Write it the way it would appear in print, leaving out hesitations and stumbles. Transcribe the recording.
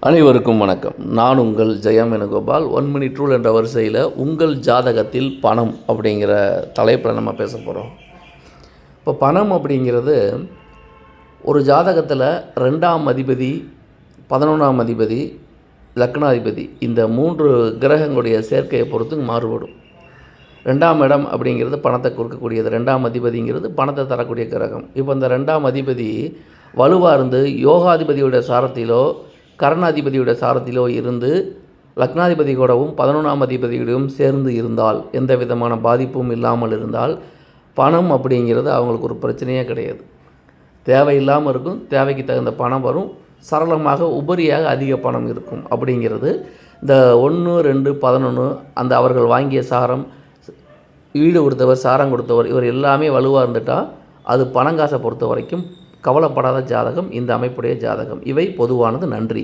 அனைவருக்கும் வணக்கம். நான் உங்கள் ஜெயம் வேணுகோபால். 1 மினிட் ரூல் என்ற வரிசையில் உங்கள் ஜாதகத்தில் பணம் அப்படிங்கிற தலைப்பில் நம்ம பேச போகிறோம். இப்போ பணம் அப்படிங்கிறது ஒரு ஜாதகத்தில் 2ஆம் அதிபதி, 11ஆம் அதிபதி, லக்னாதிபதி இந்த 3 கிரகங்களுடைய சேர்க்கையை பொறுத்து மாறுபடும். 2ஆம் இடம் அப்படிங்கிறது பணத்தை கொடுக்கக்கூடியது. 2ஆம் அதிபதிங்கிறது பணத்தை தரக்கூடிய கிரகம். இப்போ இந்த 2ஆம் அதிபதி வலுவாக இருந்து யோகாதிபதியுடைய சாரத்திலோ கரணாதிபதியுடைய சாரத்திலோ இருந்து லக்னாதிபதி கூடவும் 11ஆம் அதிபதியுடையும் சேர்ந்து இருந்தால், எந்த விதமான பாதிப்பும் இல்லாமல் இருந்தால், பணம் அப்படிங்கிறது அவங்களுக்கு ஒரு பிரச்சனையே கிடையாது. தேவையில்லாமல் இருக்கும், தேவைக்கு தகுந்த பணம் வரும், சரளமாக உபரியாக அதிக பணம் இருக்கும். அப்படிங்கிறது இந்த 1, 2, 11 அந்த அவர்கள் வாங்கிய சாரம், வீடு கொடுத்தவர், சாரம் கொடுத்தவர், இவர் எல்லாமே வலுவாக இருந்துட்டால் அது பணங்காசை பொறுத்த வரைக்கும் கவலைப்படாத ஜாதகம் இந்த அமைப்புடைய ஜாதகம். இவை பொதுவானது. நன்றி.